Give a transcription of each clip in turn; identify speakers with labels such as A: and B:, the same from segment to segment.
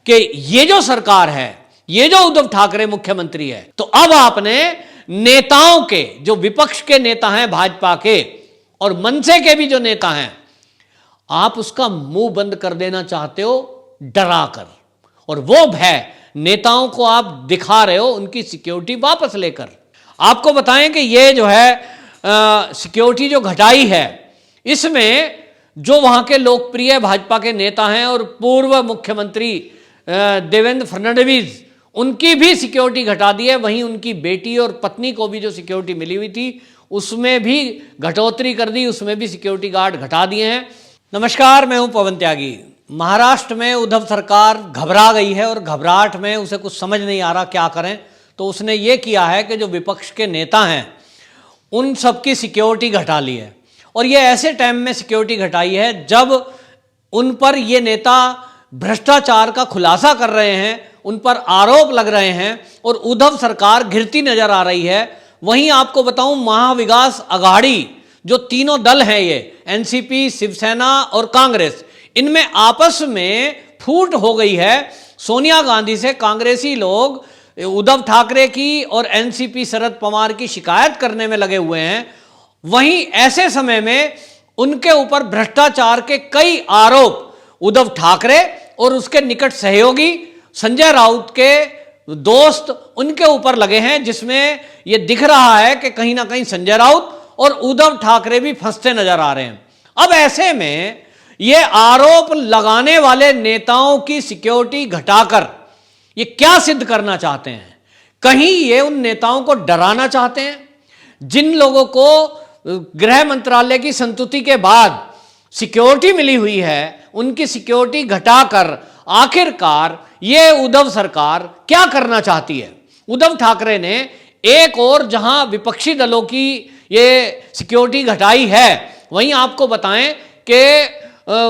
A: कि ये जो सरकार है, ये जो उद्धव ठाकरे मुख्यमंत्री है, तो अब आपने नेताओं के, जो विपक्ष के नेता हैं भाजपा के और मनसे के भी जो नेता हैं, आप उसका मुंह बंद कर देना चाहते हो डरा कर, और वो भय नेताओं को आप दिखा रहे हो उनकी सिक्योरिटी वापस लेकर। आपको बताएं कि ये जो है सिक्योरिटी जो घटाई है, इसमें जो वहां के लोकप्रिय भाजपा के नेता हैं और पूर्व मुख्यमंत्री देवेंद्र फडणवीस, उनकी भी सिक्योरिटी घटा दी है। वहीं उनकी बेटी और पत्नी को भी जो सिक्योरिटी मिली हुई थी उसमें भी घटोतरी कर दी, उसमें भी सिक्योरिटी गार्ड घटा दिए हैं। नमस्कार, मैं हूं पवन त्यागी। महाराष्ट्र में उद्धव सरकार घबरा गई है और घबराहट में उसे कुछ समझ नहीं आ रहा क्या करें, तो उसने ये किया है कि जो विपक्ष के नेता हैं उन सबकी सिक्योरिटी घटा ली है। और ये ऐसे टाइम में सिक्योरिटी घटाई है जब उन पर ये नेता भ्रष्टाचार का खुलासा कर रहे हैं, उन पर आरोप लग रहे हैं और उद्धव सरकार घिरती नजर आ रही है। वहीं आपको बताऊं, महाविकास अघाड़ी जो तीनों दल हैं, ये एनसीपी, शिवसेना और कांग्रेस, इनमें आपस में फूट हो गई है। सोनिया गांधी से कांग्रेसी लोग उद्धव ठाकरे की और एनसीपी शरद पवार की शिकायत करने में लगे हुए हैं। वहीं ऐसे समय में उनके ऊपर भ्रष्टाचार के कई आरोप उद्धव ठाकरे और उसके निकट सहयोगी संजय राउत के दोस्त उनके ऊपर लगे हैं, जिसमें यह दिख रहा है कि कहीं ना कहीं संजय राउत और उद्धव ठाकरे भी फंसते नजर आ रहे हैं। अब ऐसे में ये आरोप लगाने वाले नेताओं की सिक्योरिटी घटाकर ये क्या सिद्ध करना चाहते हैं? कहीं ये उन नेताओं को डराना चाहते हैं जिन लोगों को गृह मंत्रालय की संतुति के बाद सिक्योरिटी मिली हुई है, उनकी सिक्योरिटी घटाकर आखिरकार ये उद्धव सरकार क्या करना चाहती है? उद्धव ठाकरे ने एक और जहां विपक्षी दलों की ये सिक्योरिटी घटाई है, वहीं आपको बताएं कि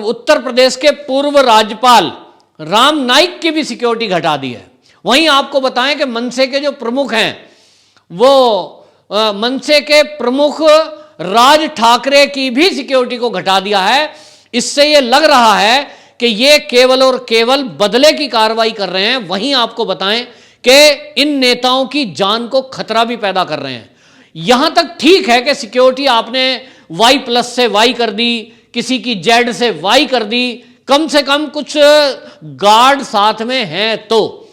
A: उत्तर प्रदेश के पूर्व राज्यपाल राम नाईक की भी सिक्योरिटी घटा दी है। वहीं आपको बताएं कि मनसे के जो प्रमुख हैं, वो मनसे के प्रमुख राज ठाकरे की भी सिक्योरिटी को घटा दिया है। इससे ये लग रहा है कि ये केवल और केवल बदले की कार्रवाई कर रहे हैं। वहीं आपको बताएं कि इन नेताओं की जान को खतरा भी पैदा कर रहे हैं। यहां तक ठीक है कि सिक्योरिटी आपने Y+ से Y कर दी, किसी की Z से Y कर दी, कम से कम कुछ गार्ड साथ में हैं तो।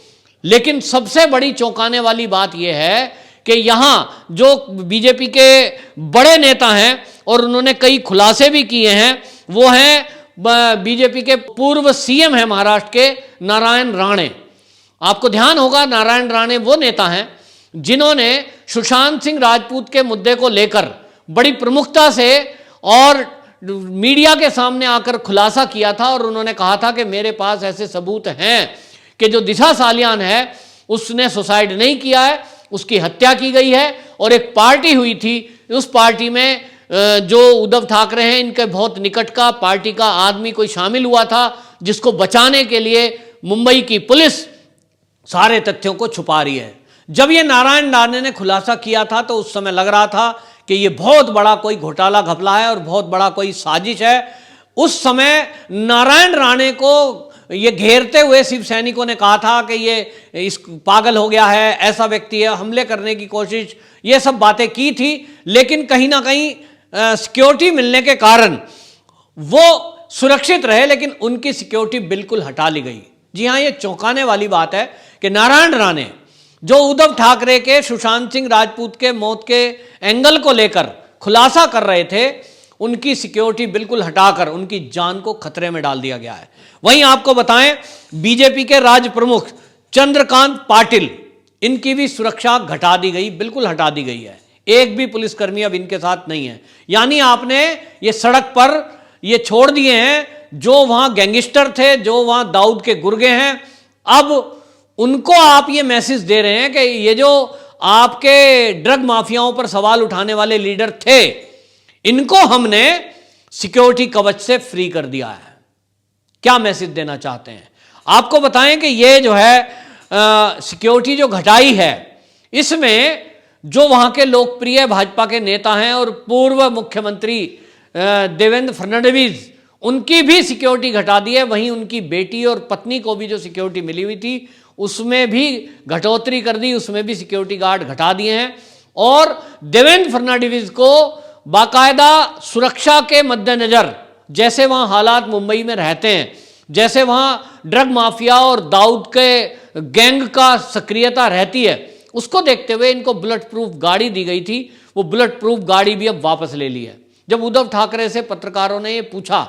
A: लेकिन सबसे बड़ी चौंकाने वाली बात यह है कि यहां जो बीजेपी के बड़े नेता हैं और उन्होंने कई खुलासे भी किए हैं, वो हैं बीजेपी के पूर्व सीएम हैं महाराष्ट्र के नारायण राणे। आपको ध्यान होगा, नारायण राणे वो नेता हैं जिन्होंने सुशांत सिंह राजपूत के मुद्दे को लेकर बड़ी प्रमुखता से और मीडिया के सामने आकर खुलासा किया था और उन्होंने कहा था कि मेरे पास ऐसे सबूत हैं कि जो दिशा सालियान है उसने सुसाइड नहीं किया है, उसकी हत्या की गई है। और एक पार्टी हुई थी, उस पार्टी में जो उद्धव ठाकरे हैं इनके बहुत निकट का पार्टी का आदमी कोई शामिल हुआ था, जिसको बचाने के लिए मुंबई की पुलिस सारे तथ्यों को छुपा रही है। जब ये नारायण राणे ने खुलासा किया था तो उस समय लग रहा था कि ये बहुत बड़ा कोई घोटाला घपला है और बहुत बड़ा कोई साजिश है। उस समय नारायण राणे को ये घेरते हुए शिव सैनिकों ने कहा था कि ये इस पागल हो गया है, ऐसा व्यक्ति है, हमले करने की कोशिश, ये सब बातें की थी। लेकिन कहीं ना कहीं सिक्योरिटी मिलने के कारण वो सुरक्षित रहे, लेकिन उनकी सिक्योरिटी बिल्कुल हटा ली गई। जी हाँ, ये चौंकाने वाली बात है कि नारायण राणे जो उद्धव ठाकरे के सुशांत सिंह राजपूत के मौत के एंगल को लेकर खुलासा कर रहे थे, उनकी सिक्योरिटी बिल्कुल हटाकर उनकी जान को खतरे में डाल दिया गया है। वहीं आपको बताएं, बीजेपी के राज्य प्रमुख चंद्रकांत पाटिल, इनकी भी सुरक्षा घटा दी गई, बिल्कुल हटा दी गई है। एक भी पुलिसकर्मी अब इनके साथ नहीं है। यानी आपने ये सड़क पर ये छोड़ दिए हैं जो वहां गैंगस्टर थे, जो वहां दाऊद के गुर्गे हैं, अब उनको आप ये मैसेज दे रहे हैं कि ये जो आपके ड्रग माफियाओं पर सवाल उठाने वाले लीडर थे, इनको हमने सिक्योरिटी कवच से फ्री कर दिया है। क्या मैसेज देना चाहते हैं? आपको बताएं कि ये जो है सिक्योरिटी जो घटाई है, इसमें जो वहां के लोकप्रिय भाजपा के नेता हैं और पूर्व मुख्यमंत्री देवेंद्र फडणवीस, उनकी भी सिक्योरिटी घटा दी है। वहीं उनकी बेटी और पत्नी को भी जो सिक्योरिटी मिली हुई थी उसमें भी घटोतरी कर दी, उसमें भी सिक्योरिटी गार्ड घटा दिए हैं। और देवेंद्र फडणवीस को बाकायदा सुरक्षा के मद्देनजर, जैसे वहां हालात मुंबई में रहते हैं, जैसे वहां ड्रग माफिया और दाऊद के गैंग का सक्रियता रहती है, उसको देखते हुए इनको बुलेट प्रूफ गाड़ी दी गई थी। वो बुलेट प्रूफ गाड़ी भी अब वापस ले ली है। जब उद्धव ठाकरे से पत्रकारों ने ये पूछा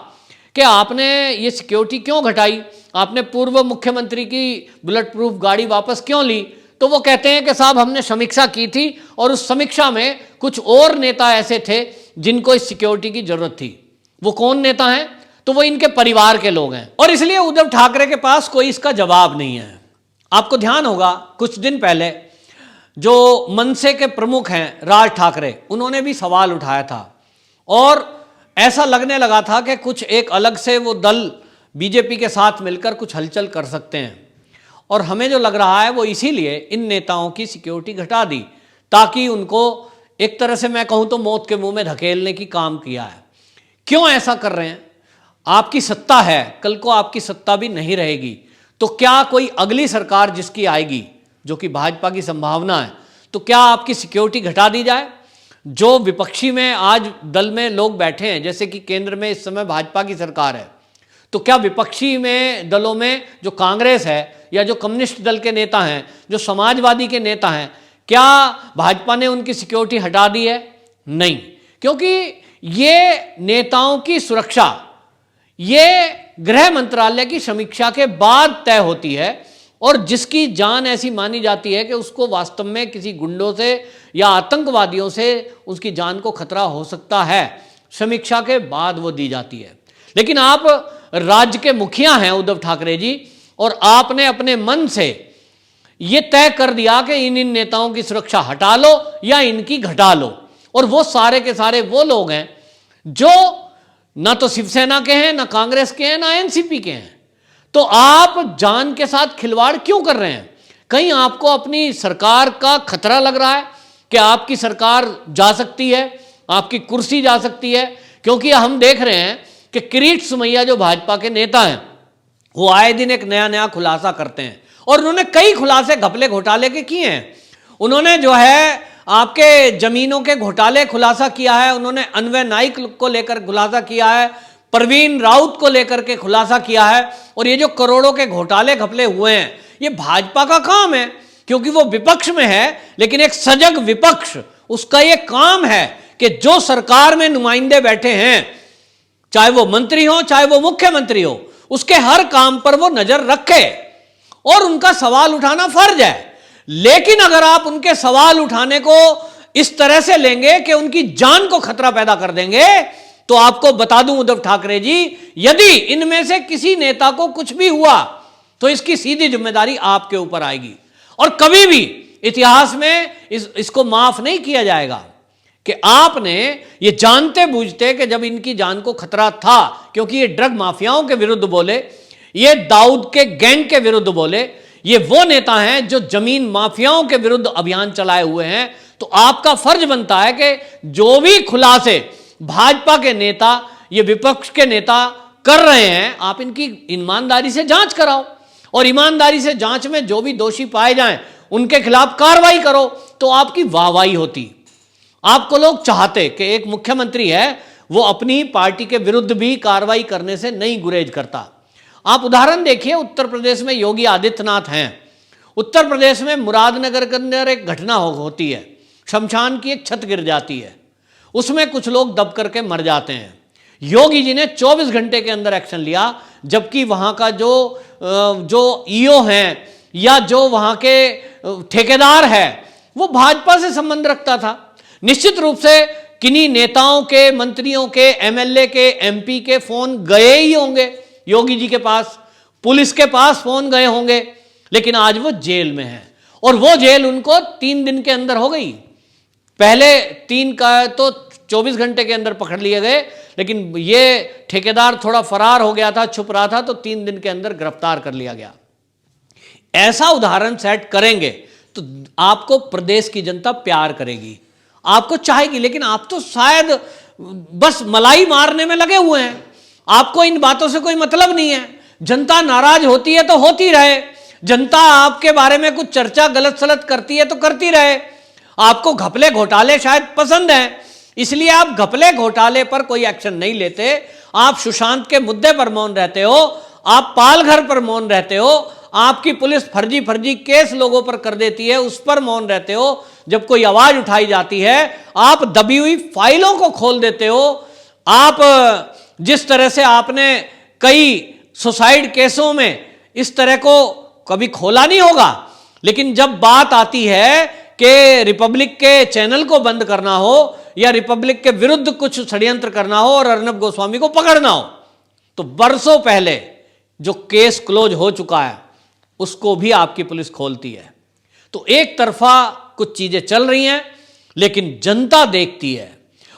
A: कि आपने ये सिक्योरिटी क्यों घटाई, आपने पूर्व मुख्यमंत्री की बुलेट प्रूफ गाड़ी वापस क्यों ली, तो वो कहते हैं कि साहब हमने समीक्षा की थी और उस समीक्षा में कुछ और नेता ऐसे थे जिनको इस सिक्योरिटी की जरूरत थी। वो कौन नेता हैं? तो वो इनके परिवार के लोग हैं और इसलिए उद्धव ठाकरे के पास कोई इसका जवाब नहीं है। आपको ध्यान होगा कुछ दिन पहले जो मनसे के प्रमुख हैं राज ठाकरे, उन्होंने भी सवाल उठाया था और ऐसा लगने लगा था कि कुछ एक अलग से वो दल बीजेपी के साथ मिलकर कुछ हलचल कर सकते हैं। और हमें जो लग रहा है वो इसीलिए इन नेताओं की सिक्योरिटी घटा दी ताकि उनको एक तरह से मैं कहूं तो मौत के मुंह में धकेलने की काम किया है। क्यों ऐसा कर रहे हैं? आपकी सत्ता है, कल को आपकी सत्ता भी नहीं रहेगी, तो क्या कोई अगली सरकार जिसकी आएगी, जो कि भाजपा की संभावना है, तो क्या आपकी सिक्योरिटी घटा दी जाए? जो विपक्षी में आज दल में लोग बैठे हैं, जैसे कि केंद्र में इस समय भाजपा की सरकार है, तो क्या विपक्षी में दलों में जो कांग्रेस है या जो कम्युनिस्ट दल के नेता हैं, जो समाजवादी के नेता हैं, क्या भाजपा ने उनकी सिक्योरिटी हटा दी है? नहीं, क्योंकि ये नेताओं की सुरक्षा ये गृह मंत्रालय की समीक्षा के बाद तय होती है और जिसकी जान ऐसी मानी जाती है कि उसको वास्तव में किसी गुंडों से या आतंकवादियों से उसकी जान को खतरा हो सकता है, समीक्षा के बाद वो दी जाती है। लेकिन आप राज्य के मुखिया हैं उद्धव ठाकरे जी, और आपने अपने मन से ये तय कर दिया कि इन नेताओं की सुरक्षा हटा लो या इनकी घटा लो। और वो सारे के सारे वो लोग हैं जो ना तो शिवसेना के हैं, ना कांग्रेस के हैं, ना एनसीपी के हैं। तो आप जान के साथ खिलवाड़ क्यों कर रहे हैं? कहीं आपको अपनी सरकार का खतरा लग रहा है कि आपकी सरकार जा सकती है, आपकी कुर्सी जा सकती है? क्योंकि हम देख रहे हैं कि किरीट सुमैया जो भाजपा के नेता हैं वो आए दिन एक नया नया खुलासा करते हैं और उन्होंने कई खुलासे घपले घोटाले के किए हैं। उन्होंने जो है आपके जमीनों के घोटाले खुलासा किया है, उन्होंने अन्वय नाइक को लेकर खुलासा किया है, परवीन राउत को लेकर के खुलासा किया है। और ये जो करोड़ों के घोटाले घपले हुए हैं ये भाजपा का काम है, क्योंकि वो विपक्ष में है, लेकिन एक सजग विपक्ष उसका ये काम है कि जो सरकार में नुमाइंदे बैठे हैं, चाहे वो मंत्री हो चाहे वो मुख्यमंत्री हो, उसके हर काम पर वो नजर रखे और उनका सवाल उठाना फर्ज है। लेकिन अगर आप उनके सवाल उठाने को इस तरह से लेंगे कि उनकी जान को खतरा पैदा कर देंगे, तो आपको बता दूं उद्धव ठाकरे जी, यदि इनमें से किसी नेता को कुछ भी हुआ तो इसकी सीधी जिम्मेदारी आपके ऊपर आएगी और कभी भी इतिहास में इसको माफ नहीं किया जाएगा कि आपने ये जानते बूझते कि जब इनकी जान को खतरा था, क्योंकि ये ड्रग माफियाओं के विरुद्ध बोले, ये दाऊद के गैंग के विरुद्ध बोले, ये वो नेता हैं जो जमीन माफियाओं के विरुद्ध अभियान चलाए हुए हैं, तो आपका फर्ज बनता है कि जो भी खुलासे भाजपा के नेता, ये विपक्ष के नेता कर रहे हैं, आप इनकी ईमानदारी से जांच कराओ और ईमानदारी से जांच में जो भी दोषी पाए जाएं उनके खिलाफ कार्रवाई करो, तो आपकी वाहवाही होती। आपको लोग चाहते कि एक मुख्यमंत्री है वो अपनी पार्टी के विरुद्ध भी कार्रवाई करने से नहीं गुरेज करता। आप उदाहरण देखिए, उत्तर प्रदेश में योगी आदित्यनाथ हैं, उत्तर प्रदेश में मुरादनगर के अंदर एक घटना होती है, शमशान की एक छत गिर जाती है, उसमें कुछ लोग दब करके मर जाते हैं। योगी जी ने 24 घंटे के अंदर एक्शन लिया, जबकि वहां का जो ईओ हैं या जो वहां के ठेकेदार है वो भाजपा से संबंध रखता था। निश्चित रूप से किन्हीं नेताओं के, मंत्रियों के, एमएलए के, एमपी के फोन गए ही होंगे योगी जी के पास, पुलिस के पास फोन गए होंगे, लेकिन आज वो जेल में है और वो जेल उनको 3 दिन के अंदर हो गई। पहले 3 का तो 24 घंटे के अंदर पकड़ लिए गए, लेकिन ये ठेकेदार थोड़ा फरार हो गया था, छुप रहा था, तो 3 दिन के अंदर गिरफ्तार कर लिया गया। ऐसा उदाहरण सेट करेंगे तो आपको प्रदेश की जनता प्यार करेगी, आपको चाहेगी। लेकिन आप तो शायद बस मलाई मारने में लगे हुए हैं, आपको इन बातों से कोई मतलब नहीं है। जनता नाराज होती है तो होती रहे, जनता आपके बारे में कुछ चर्चा गलत सलत करती है तो करती रहे। आपको घपले घोटाले शायद पसंद हैं, इसलिए आप घपले घोटाले पर कोई एक्शन नहीं लेते। आप सुशांत के मुद्दे पर मौन रहते हो, आप पालघर पर मौन रहते हो, आपकी पुलिस फर्जी फर्जी केस लोगों पर कर देती है, उस पर मौन रहते हो। जब कोई आवाज उठाई जाती है आप दबी हुई फाइलों को खोल देते हो। आप जिस तरह से आपने कई सुसाइड केसों में इस तरह को कभी खोला नहीं होगा, लेकिन जब बात आती है कि रिपब्लिक के चैनल को बंद करना हो या रिपब्लिक के विरुद्ध कुछ षड्यंत्र करना हो और अर्नब गोस्वामी को पकड़ना हो, तो बरसों पहले जो केस क्लोज हो चुका है उसको भी आपकी पुलिस खोलती है। तो एक तरफा कुछ चीजें चल रही हैं, लेकिन जनता देखती है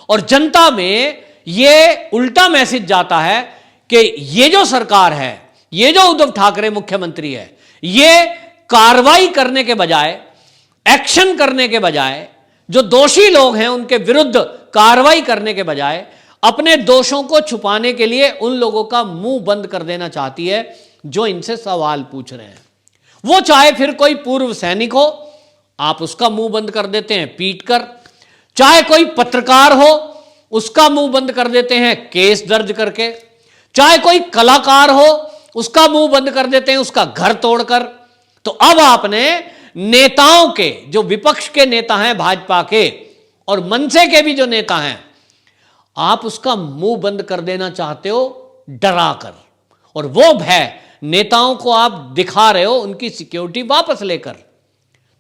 A: और जनता में यह उल्टा मैसेज जाता है कि ये जो सरकार है, ये जो उद्धव ठाकरे मुख्यमंत्री है, ये कार्रवाई करने के बजाय, एक्शन करने के बजाय, जो दोषी लोग हैं उनके विरुद्ध कार्रवाई करने के बजाय अपने दोषों को छुपाने के लिए उन लोगों का मुंह बंद कर देना चाहती है जो इनसे सवाल पूछ रहे हैं। वो चाहे फिर कोई पूर्व सैनिक हो, आप उसका मुंह बंद कर देते हैं पीट कर, चाहे कोई पत्रकार हो उसका मुंह बंद कर देते हैं केस दर्ज करके, चाहे कोई कलाकार हो उसका मुंह बंद कर देते हैं उसका घर तोड़कर। तो अब आपने नेताओं के, जो विपक्ष के नेता हैं भाजपा के और मनसे के भी जो नेता हैं, आप उसका मुंह बंद कर देना चाहते हो डरा कर, और वो भय नेताओं को आप दिखा रहे हो उनकी सिक्योरिटी वापस लेकर।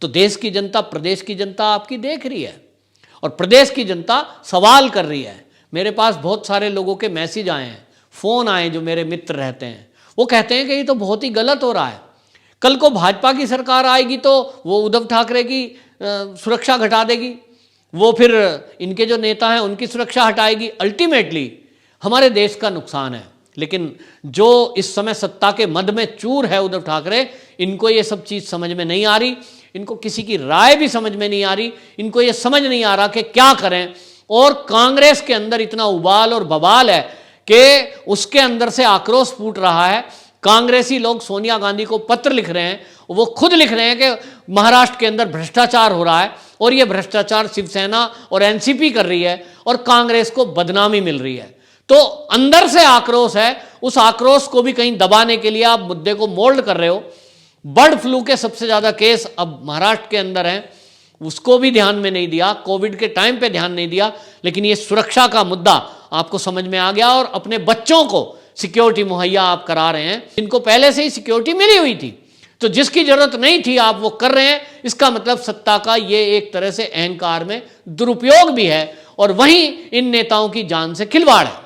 A: तो देश की जनता, प्रदेश की जनता आपकी देख रही है और प्रदेश की जनता सवाल कर रही है। मेरे पास बहुत सारे लोगों के मैसेज आए हैं, फोन आए जो मेरे मित्र रहते हैं, वो कहते हैं कि ये तो बहुत ही गलत हो रहा है। कल को भाजपा की सरकार आएगी तो वो उद्धव ठाकरे की सुरक्षा घटा देगी, वो फिर इनके जो नेता हैं उनकी सुरक्षा हटाएगी। अल्टीमेटली हमारे देश का नुकसान है। लेकिन जो इस समय सत्ता के मद में चूर है उद्धव ठाकरे, इनको ये सब चीज़ समझ में नहीं आ रही, इनको किसी की राय भी समझ में नहीं आ रही, इनको ये समझ नहीं आ रहा कि क्या करें। और कांग्रेस के अंदर इतना उबाल और बवाल है कि उसके अंदर से आक्रोश फूट रहा है। कांग्रेसी लोग सोनिया गांधी को पत्र लिख रहे हैं, वो खुद लिख रहे हैं कि महाराष्ट्र के अंदर भ्रष्टाचार हो रहा है और ये भ्रष्टाचार शिवसेना और एनसीपी कर रही है और कांग्रेस को बदनामी मिल रही है। तो अंदर से आक्रोश है, उस आक्रोश को भी कहीं दबाने के लिए आप मुद्दे को मोल्ड कर रहे हो। बर्ड फ्लू के सबसे ज़्यादा केस अब महाराष्ट्र के अंदर हैं, उसको भी ध्यान में नहीं दिया, कोविड के टाइम पे ध्यान नहीं दिया, लेकिन ये सुरक्षा का मुद्दा आपको समझ में आ गया और अपने बच्चों को सिक्योरिटी मुहैया आप करा रहे हैं, जिनको पहले से ही सिक्योरिटी मिली हुई थी। तो जिसकी जरूरत नहीं थी आप वो कर रहे हैं। इसका मतलब सत्ता का ये एक तरह से अहंकार में दुरुपयोग भी है और वहीं इन नेताओं की जान से खिलवाड़ है।